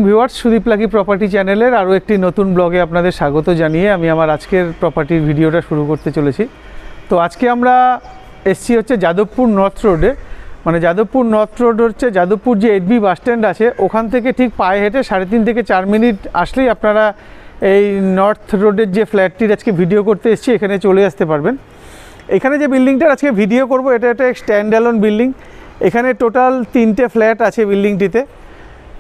Viewers, Sudip lucky property চ্যানেলের আরও একটি নতুন ব্লগে আপনাদের স্বাগত জানিয়ে আমি আমার আজকের প্রপার্টির ভিডিওটা শুরু করতে চলেছি। তো আজকে আমরা এসছি হচ্ছে যাদবপুর নর্থ রোডে, মানে যাদবপুর নর্থ রোড হচ্ছে যাদবপুর যে এইচবি বাস স্ট্যান্ড আছে ওখান থেকে ঠিক পায়ে হেঁটে 3.5 থেকে 4 মিনিট আসলেই আপনারা এই নর্থ রোডের যে ফ্ল্যাটটির আজকে ভিডিও করতে এসছি এখানে চলে আসতে পারবেন। এখানে যে বিল্ডিংটার আজকে ভিডিও করব এটা একটা স্ট্যান্ড অ্যালোন বিল্ডিং। এখানে টোটাল 3টে ফ্ল্যাট আছে বিল্ডিংটিতে।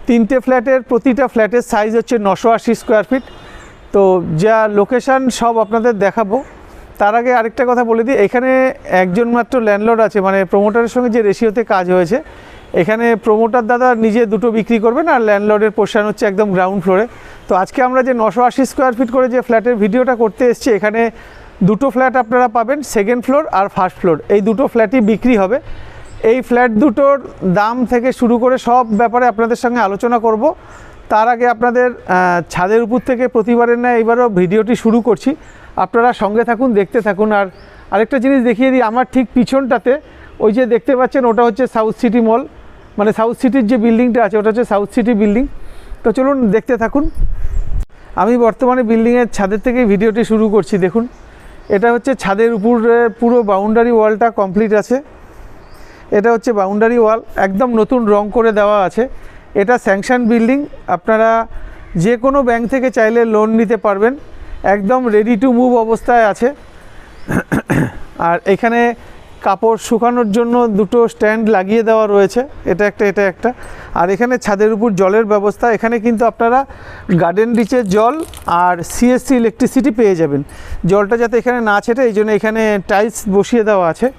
3টে ফ্ল্যাটের প্রতিটা ফ্ল্যাটের সাইজ হচ্ছে 980 স্কোয়ার ফিট। তো যা লোকেশান সব আপনাদের দেখাবো, তার আগে আরেকটা কথা বলে দিই, এখানে একজন মাত্র ল্যান্ডলর্ড আছে, মানে প্রমোটারের সঙ্গে যে রেশিওতে কাজ হয়েছে এখানে প্রমোটার দাদা নিজে দুটো বিক্রি করবেন আর ল্যান্ডলর্ডের পোর্শন হচ্ছে একদম গ্রাউন্ড ফ্লোরে। তো আজকে আমরা যে 980 স্কোয়ার ফিট করে যে ফ্ল্যাটের ভিডিওটা করতে এসেছি এখানে দুটো ফ্ল্যাট আপনারা পাবেন, সেকেন্ড ফ্লোর আর ফার্স্ট ফ্লোর, এই দুটো ফ্ল্যাটই বিক্রি হবে। এই ফ্ল্যাট দুটোর দাম থেকে শুরু করে সব ব্যাপারে আপনাদের সঙ্গে আলোচনা করব। তার আগে আপনাদের ছাদের উপর থেকে প্রতিবারের ন্যায় এবারও ভিডিওটি শুরু করছি, আপনারা সঙ্গে থাকুন, দেখতে থাকুন। আর আরেকটা জিনিস দেখিয়ে দিই, আমার ঠিক পিছনটাতে ওই যে দেখতে পাচ্ছেন ওটা হচ্ছে সাউথ সিটি মল, মানে সাউথ সিটির যে বিল্ডিংটা আছে ওটা হচ্ছে সাউথ সিটি বিল্ডিং। তো চলুন দেখতে থাকুন। আমি বর্তমানে বিল্ডিংয়ের ছাদের থেকেই ভিডিওটি শুরু করছি। দেখুন, এটা হচ্ছে ছাদের উপরে পুরো বাউন্ডারি ওয়ালটা কমপ্লিট আছে। এটা হচ্ছে বাউন্ডারি ওয়াল, একদম নতুন রং করে দেওয়া আছে। এটা স্যাংশন বিল্ডিং, আপনারা যে কোনো ব্যাংক থেকে চাইলে লোন নিতে পারবেন, একদম রেডি টু মুভ অবস্থায় আছে। আর এখানে কাপড় শুকানোর জন্য দুটো স্ট্যান্ড লাগিয়ে দেওয়া রয়েছে, এটা একটা। আর এখানে ছাদের উপর জলের ব্যবস্থা, এখানে কিন্তু আপনারা গার্ডেন রিচের জল আর সিএসসি ইলেকট্রিসিটি পেয়ে যাবেন। জলটা যাতে এখানে না ছেটে এই জন্য এখানে টাইলস বসিয়ে দেওয়া আছে।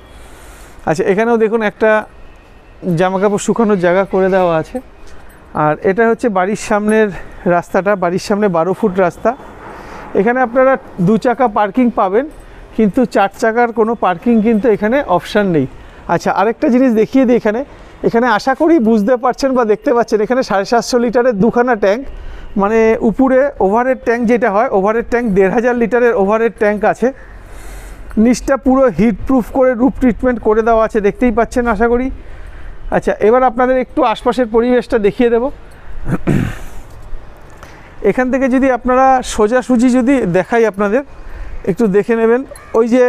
আচ্ছা, এখানেও দেখুন একটা জামাকাপড় শুকানোর জায়গা করে দেওয়া আছে। আর এটা হচ্ছে বাড়ির সামনের রাস্তাটা, বাড়ির সামনে 12 ফুট রাস্তা। এখানে আপনারা 2 চাকা পার্কিং পাবেন, কিন্তু 4 চাকার কোনো পার্কিং কিন্তু এখানে অপশান নেই। আচ্ছা, আরেকটা জিনিস দেখিয়ে দিই, এখানে আশা করি বুঝতে পারছেন বা দেখতে পাচ্ছেন, এখানে 750 লিটারের 2খানা ট্যাঙ্ক, মানে উপরে ওভারহেড ট্যাঙ্ক যেটা হয়, ওভারহেড ট্যাঙ্ক 1500 লিটারের ওভারহেড ট্যাঙ্ক আছে। নিচটা পুরো হিট প্রুফ করে রুফ ট্রিটমেন্ট করে দেওয়া আছে, দেখতেই পাচ্ছেন আশা করি। আচ্ছা, এবার আপনাদের একটু আশপাশের পরিবেশটা দেখিয়ে দেব। এখান থেকে যদি আপনারা সোজাসুজি যদি দেখাই আপনাদের, একটু দেখে নেবেন। ওই যে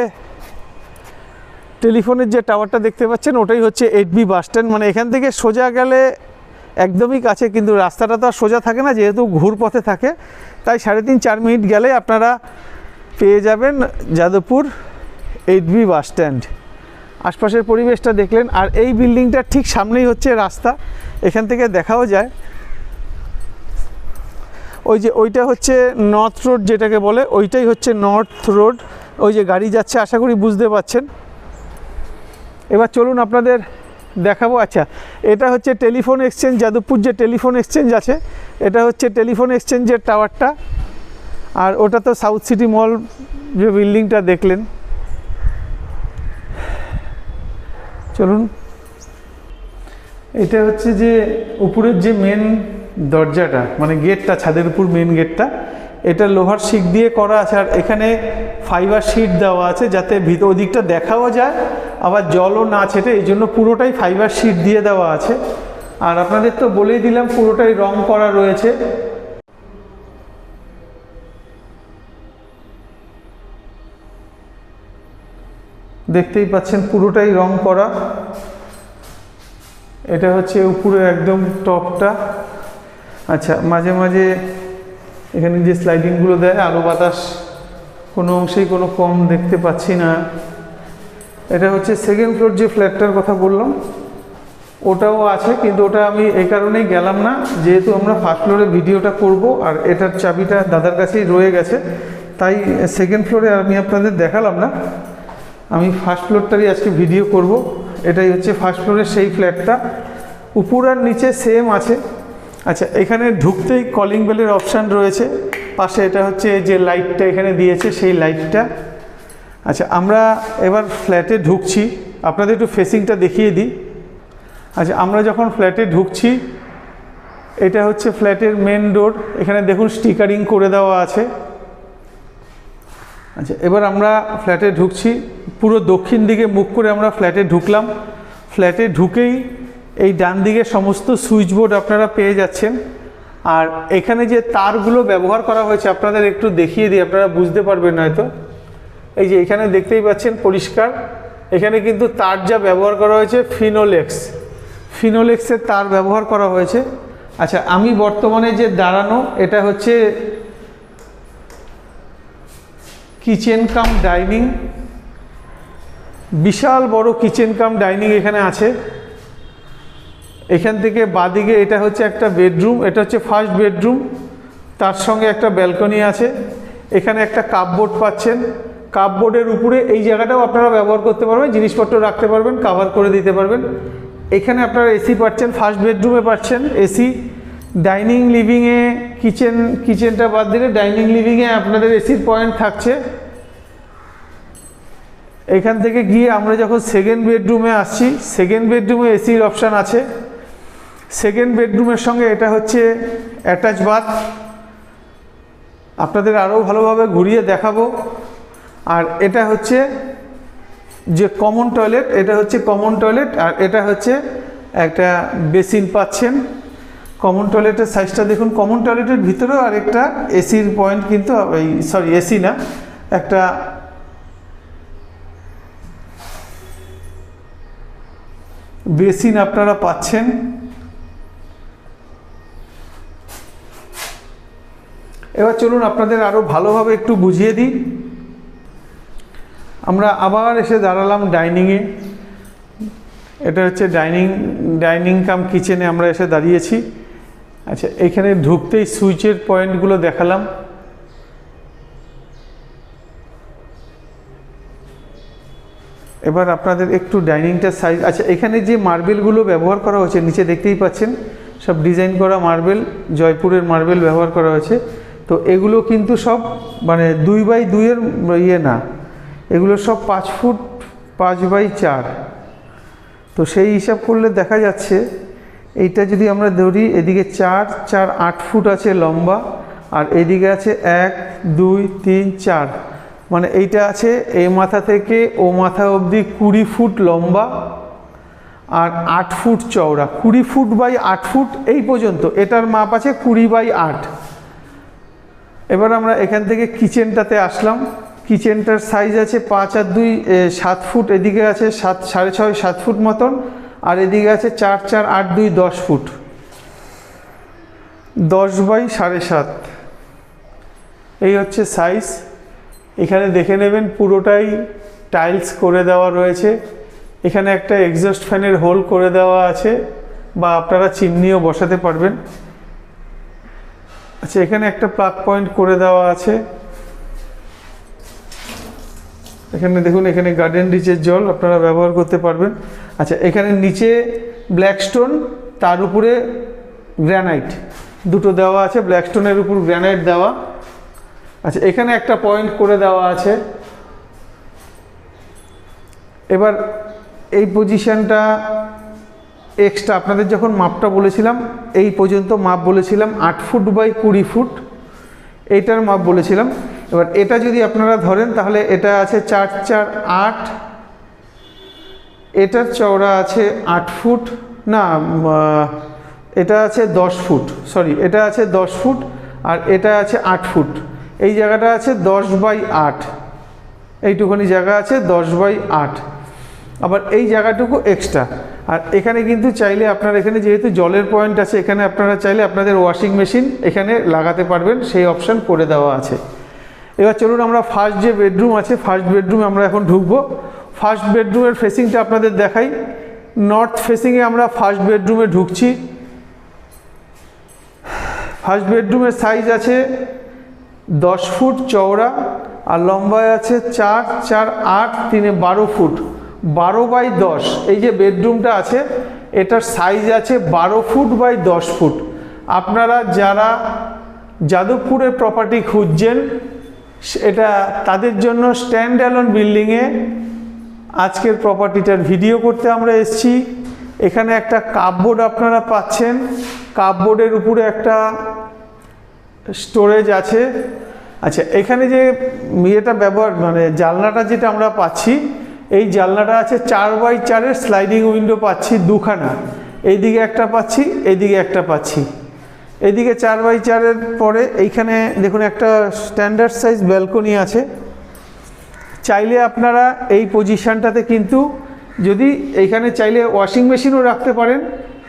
টেলিফোনের যে টাওয়ারটা দেখতে পাচ্ছেন ওটাই হচ্ছে এইচবি বাস স্ট্যান্ড, মানে এখান থেকে সোজা গেলে একদমই কাছে, কিন্তু রাস্তাটা তো আর সোজা থাকে না, যেহেতু ঘুরপথে থাকে, তাই 3.5-4 মিনিট গেলে আপনারা পেয়ে যাবেন যাদবপুর এইচবি বাস স্ট্যান্ড। আশপাশের পরিবেশটা দেখলেন। আর এই বিল্ডিংটার ঠিক সামনেই হচ্ছে রাস্তা, এখান থেকে দেখাও যায়। ওই যে ওইটা হচ্ছে নর্থ রোড যেটাকে বলে, ওইটাই হচ্ছে নর্থ রোড। ওই যে গাড়ি যাচ্ছে, আশা করি বুঝতে পাচ্ছেন। এবার চলুন আপনাদের দেখাবো। আচ্ছা, এটা হচ্ছে টেলিফোন এক্সচেঞ্জ, যাদবপুর যে টেলিফোন এক্সচেঞ্জ আছে এটা হচ্ছে টেলিফোন এক্সচেঞ্জের টাওয়ারটা। আর ওটা তো সাউথ সিটি মল যে বিল্ডিংটা দেখলেন। চলুন, এটা হচ্ছে যে উপরের যে মেন দরজাটা, মানে গেটটা, ছাদের উপর মেন গেটটা, এটা লোহার শিক দিয়ে করা আছে। আর এখানে ফাইবার শিট দেওয়া আছে যাতে ভিতর ওদিকটা দেখাও যায়, আবার জলও না ছেটে, এই জন্য পুরোটাই ফাইবার শিট দিয়ে দেওয়া আছে। আর আপনাদের তো বলেই দিলাম পুরোটাই রং করা রয়েছে। দেখতেই পাচ্ছেন পুরোটাই রং করা। এটা হচ্ছে উপরে একদম টপটা। আচ্ছা, মাঝে মাঝে এখানে যে স্লাইডিংগুলো দেয়, আলো বাতাস কোনো অংশেই কোনো কম দেখতে পাচ্ছি না। এটা হচ্ছে সেকেন্ড ফ্লোর যে ফ্ল্যাটটার কথা বললাম ওটাও আছে, কিন্তু ওটা আমি এই কারণেই গেলাম না, যেহেতু আমরা ফার্স্ট ফ্লোরে ভিডিওটা করব আর এটার চাবিটা দাদার কাছেই রয়ে গেছে, তাই সেকেন্ড ফ্লোরে আমি আপনাদের দেখালাম না। আমি ফার্স্ট ফ্লোরটারই আজকে ভিডিও করব। এটাই হচ্ছে ফার্স্ট ফ্লোরের সেই ফ্ল্যাটটা, উপর আর নিচে সেম আছে। আচ্ছা, এখানে ঢুকতেই কলিং বেলের অপশান রয়েছে, পাশে এটা হচ্ছে যে লাইটটা এখানে দিয়েছে সেই লাইটটা। আচ্ছা, আমরা এবার ফ্ল্যাটে ঢুকছি, আপনাদের একটু ফেসিংটা দেখিয়ে দিই। আচ্ছা, আমরা যখন ফ্ল্যাটে ঢুকছি, এটা হচ্ছে ফ্ল্যাটের মেন ডোর, এখানে দেখুন স্টিকারিং করে দেওয়া আছে। আচ্ছা, এবার আমরা ফ্ল্যাটে ঢুকছি, পুরো দক্ষিণ দিকে মুখ করে আমরা ফ্ল্যাটে ঢুকলাম। ফ্ল্যাটে ঢুকেই এই ডান দিকে সমস্ত সুইচ বোর্ড আপনারা পেয়ে যাচ্ছেন। আর এখানে যে তারগুলো ব্যবহার করা হয়েছে আপনাদের একটু দেখিয়ে দিই, আপনারা বুঝতে পারবেন হয়তো। এই যে এখানে দেখতেই পাচ্ছেন পরিষ্কার, এখানে কিন্তু তার যা ব্যবহার করা হয়েছে ফিনোলেক্সের তার ব্যবহার করা হয়েছে। আচ্ছা, আমি বর্তমানে যে দাঁড়ানো এটা হচ্ছে কিচেন কাম ডাইনিং, বিশাল বড় কিচেন কাম ডাইনিং এখানে আছে। এখান থেকে বাদিকে এটা হচ্ছে একটা বেডরুম, এটা হচ্ছে ফার্স্ট বেডরুম, তার সঙ্গে একটা ব্যালকনি আছে। এখানে একটা কাপবোর্ড পাচ্ছেন, কাপবোর্ডের উপরে এই জায়গাটাও আপনারা ব্যবহার করতে পারবেন, জিনিসপত্র রাখতে পারবেন, কাভার করে দিতে পারবেন। এখানে আপনারা এসি পাচ্ছেন, ফার্স্ট বেডরুমে পাচ্ছেন এসি। ডাইনিং লিভিংয়ে কিচেনটা বাদ দিলে ডাইনিং লিভিংয়ে আপনাদের এসির পয়েন্ট থাকছে। এখান থেকে গিয়ে আমরা যখন সেকেন্ড বেডরুমে আসছি, সেকেন্ড বেডরুমে এসির অপশান আছে। সেকেন্ড বেডরুমের সঙ্গে এটা হচ্ছে অ্যাটাচ বাথ, আপনাদের আরও ভালোভাবে ঘুরিয়ে দেখাবো। আর এটা হচ্ছে যে কমন টয়লেট, এটা হচ্ছে কমন টয়লেট, আর এটা হচ্ছে একটা বেসিন পাচ্ছেন। কমন টয়লেটের সাইজটা দেখুন, কমন টয়লেটের ভিতরেও আরেকটা এসির পয়েন্ট কিন্তু, এসি না, একটা বেসিন আপনারা পাচ্ছেন। এবার চলুন আপনাদের আরও ভালোভাবে একটু বুঝিয়ে দিই। আমরা আবার এসে দাঁড়ালাম ডাইনিংয়ে, এটা হচ্ছে ডাইনিং কাম কিচেনে আমরা এসে দাঁড়িয়েছি। আচ্ছা, এখানে ঢুকতেই সুইচের পয়েন্টগুলো দেখালাম। এবার আপনাদের একটু ডাইনিংটার সাইজ, আচ্ছা এখানে যে মার্বেলগুলো ব্যবহার করা হয়েছে নিচে দেখতেই পাচ্ছেন, সব ডিজাইন করা মার্বেল, জয়পুরের মার্বেল ব্যবহার করা হয়েছে। তো এগুলো কিন্তু সব মানে 2x2 ইয়ে না, এগুলো সব 5 ফুট 5x4। তো সেই হিসাব করলে দেখা যাচ্ছে এইটা যদি আমরা ধরি, এদিকে 4 4 8 ফুট আছে লম্বা, আর এদিকে আছে 1 2 3 4, মানে এইটা আছে এই মাথা থেকে ও মাথা অবধি 20 ফুট লম্বা আর 8 ফুট চওড়া। 20 ফুট বাই 8 ফুট এই পর্যন্ত এটার মাপ আছে 20x8। এবার আমরা এখান থেকে কিচেনটাতে আসলাম। কিচেনটার সাইজ আছে 5 আর 2 7 ফুট, এদিকে আছে 7 6.5 7 ফুট মতন, আর এদিকে আছে 4 4 8 2 10 ফুট, 10x7.5। এই হচ্ছে সাইজ। এখানে দেখে নেবেন পুরোটাই টাইলস করে দেওয়া রয়েছে। এখানে একটা এক্সস্ট ফ্যানের হোল করে দেওয়া আছে, বা আপনারা চিমনিও বসাতে পারবেন। আচ্ছা, এখানে একটা প্লাগ পয়েন্ট করে দেওয়া আছে। এখানে দেখুন, এখানে গার্ডেন রিচের জল আপনারা ব্যবহার করতে পারবেন। আচ্ছা, এখানে নিচে ব্ল্যাক স্টোন, তার উপরে গ্রানাইট দুটো দেওয়া আছে, ব্ল্যাক স্টোনের উপর গ্রানাইট দেওয়া। আচ্ছা, এখানে একটা পয়েন্ট করে দেওয়া আছে। এবার এই পজিশনটা এক্সট্রা, আপনাদের যখন মাপটা বলেছিলাম এই পর্যন্ত মাপ বলেছিলাম 8 ফুট বাই 20 ফুট, এইটার মাপ বলেছিলাম। এবার এটা যদি আপনারা ধরেন তাহলে এটা আছে 4 4 8, এটার চওড়া আছে 8 ফুট, না এটা আছে 10 ফুট, এটা আছে 10 ফুট, আর এটা আছে 8 ফুট। এই জায়গাটা আছে 10x8, এইটুকুনি জায়গা আছে 10x8। আবার এই জায়গাটুকু এক্সট্রা। আর এখানে কিন্তু চাইলে আপনারা, এখানে যেহেতু জলের পয়েন্ট আছে, এখানে আপনারা চাইলে আপনাদের ওয়াশিং মেশিন এখানে লাগাতে পারবেন, সেই অপশান করে দেওয়া আছে। এবার চলুন আমরা ফার্স্ট যে বেডরুম আছে, ফার্স্ট বেডরুমে আমরা এখন ঢুকবো। ফার্স্ট বেডরুমের ফেসিংটা আপনাদের দেখাই। নর্থ ফেসিংয়ে আমরা ফার্স্ট বেডরুমে ঢুকছি। ফার্স্ট বেডরুমের সাইজ আছে 10 ফুট চওড়া, আর লম্বায় আছে 4 4 8 3 12 ফুট, 12x10। এই যে বেডরুমটা আছে এটার সাইজ আছে 12 ফুট বাই 10 ফুট। আপনারা যারা যাদবপুরের প্রপার্টি খুঁজছেন, এটা তাদের জন্য স্ট্যান্ড অ্যালোন বিল্ডিংয়ে আজকের প্রপার্টিটার ভিডিও করতে আমরা এসেছি। এখানে একটা কাপবোর্ড আপনারা পাচ্ছেন, কাপবোর্ডের উপরে একটা স্টোরেজ আছে। আচ্ছা, এখানে যে ইয়েটা ব্যবহার, মানে জানলাটা যেটা আমরা পাচ্ছি, এই জানলাটা আছে 4x4 স্লাইডিং উইন্ডো পাচ্ছি দুখানা, এইদিকে একটা পাচ্ছি, এইদিকে একটা পাচ্ছি। এইদিকে 4x4-এর পরে এইখানে দেখুন একটা স্ট্যান্ডার্ড সাইজ ব্যালকনি আছে। চাইলে আপনারা এই পজিশানটাতে কিন্তু যদি এইখানে চাইলে ওয়াশিং মেশিনও রাখতে পারেন,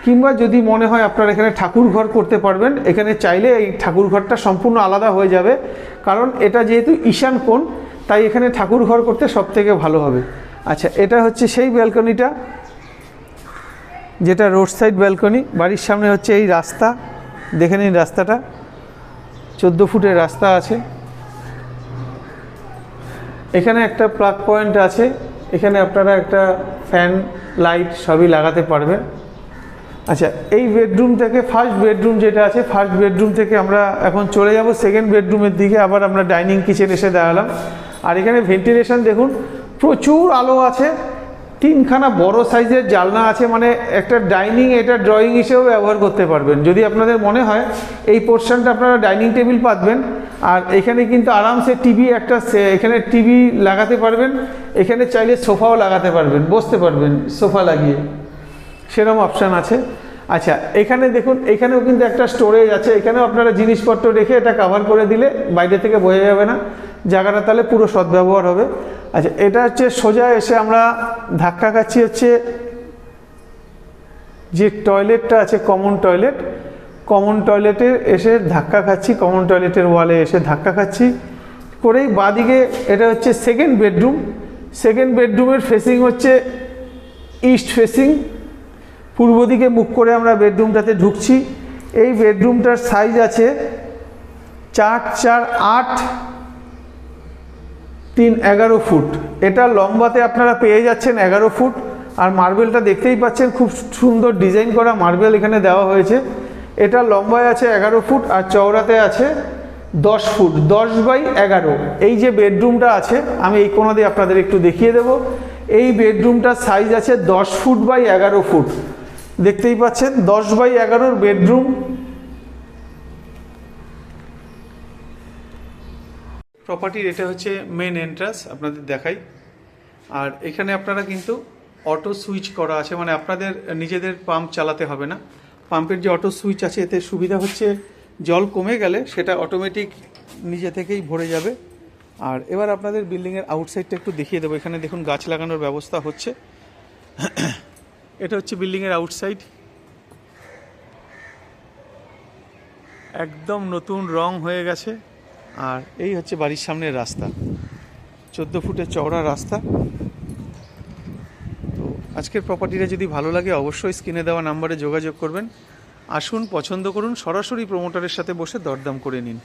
কিংবা যদি মনে হয় আপনারা এখানে ঠাকুর ঘর করতে পারবেন, এখানে চাইলে এই ঠাকুর ঘরটা সম্পূর্ণ আলাদা হয়ে যাবে, কারণ এটা যেহেতু ঈশান কোণ, তাই এখানে ঠাকুর ঘর করতে সবথেকে ভালো হবে। আচ্ছা, এটা হচ্ছে সেই ব্যালকনিটা, যেটা রোড সাইড ব্যালকনি। বাড়ির সামনে হচ্ছে এই রাস্তা, দেখে নিন রাস্তাটা 14 ফুটের রাস্তা আছে। এখানে একটা প্লাগ পয়েন্ট আছে, এখানে আপনারা একটা ফ্যান লাইট সবই লাগাতে পারবেন। আচ্ছা, এই বেডরুম থেকে ফার্স্ট বেডরুম যেটা আছে, ফার্স্ট বেডরুম থেকে আমরা এখন চলে যাব সেকেন্ড বেডরুমের দিকে। আবার আমরা ডাইনিং কিচেন এসে দাঁড়ালাম। আর এখানে ভেন্টিলেশন দেখুন, প্রচুর আলো আছে, 3খানা বড় সাইজের জানলা আছে, মানে একটা ডাইনিং এটা ড্রয়িং হিসেবেও ব্যবহার করতে পারবেন। যদি আপনাদের মনে হয় এই পোর্শনটা আপনারা ডাইনিং টেবিল পাতবেন, আর এখানে কিন্তু আরামসে টিভি একটা এখানে টিভি লাগাতে পারবেন, এখানে চাইলে সোফাও লাগাতে পারবেন, বসতে পারবেন সোফা লাগিয়ে, সেরকম অপশান আছে। আচ্ছা, এখানে দেখুন, এখানেও কিন্তু একটা স্টোরেজ আছে, এখানেও আপনারা জিনিসপত্র রেখে এটা কভার করে দিলে বাইরে থেকে বোঝা যাবে না, জায়গাটা তাহলে পুরো সদ্ব্যবহার হবে। আচ্ছা, এটা হচ্ছে সোজা এসে আমরা ধাক্কা খাচ্ছি হচ্ছে যে টয়লেটটা আছে, কমন টয়লেটে এসে ধাক্কা খাচ্ছি, কমন টয়লেটের ওয়ালে এসে ধাক্কা খাচ্ছি করেই বাঁদিকে এটা হচ্ছে সেকেন্ড বেডরুম। সেকেন্ড বেডরুমের ফেসিং হচ্ছে ইস্ট ফেসিং, পূর্ব দিকে মুখ করে আমরা বেডরুমটাতে ঢুকছি। এই বেডরুমটার সাইজ আছে 4x4 8 3 11 ফুট। এটা লম্বাতে আপনারা পেয়ে যাচ্ছেন 11 ফুট। আর মার্বেলটা দেখতেই পাচ্ছেন, খুব সুন্দর ডিজাইন করা মার্বেল এখানে দেওয়া হয়েছে। এটা লম্বায় আছে 11 ফুট আর চওড়াতে আছে 10 ফুট, 10x11। এই যে বেডরুমটা আছে, আমি এই কোণা দিয়ে আপনাদের একটু দেখিয়ে দেব। এই বেডরুমটার সাইজ আছে 10 ফুট বাই 11 ফুট, দেখতেই পাচ্ছেন 10x11 বেডরুম। প্রপার্টির এটা হচ্ছে মেন এন্ট্রান্স, আপনাদের দেখাই। আর এখানে আপনারা কিন্তু অটো সুইচ করা আছে, মানে আপনাদের নিজেদের পাম্প চালাতে হবে না। পাম্পের যে অটো সুইচ আছে, এতে সুবিধা হচ্ছে জল কমে গেলে সেটা অটোমেটিক নিজে থেকেই ভরে যাবে। আর এবার আপনাদের বিল্ডিংয়ের আউটসাইডটা একটু দেখিয়ে দেবো। এখানে দেখুন গাছ লাগানোর ব্যবস্থা হচ্ছে। এটা হচ্ছে বিল্ডিংয়ের আউটসাইড, একদম নতুন রং হয়ে গেছে। আর এই হচ্ছে বাড়ির সামনের রাস্তা, 14 ফুটের চওড়া রাস্তা। তো আজকের প্রপার্টিটা যদি ভালো লাগে অবশ্যই স্ক্রিনে দেওয়া নাম্বারে যোগাযোগ করবেন। আসুন, পছন্দ করুন, সরাসরি প্রমোটারের সাথে বসে দরদাম করে নিন।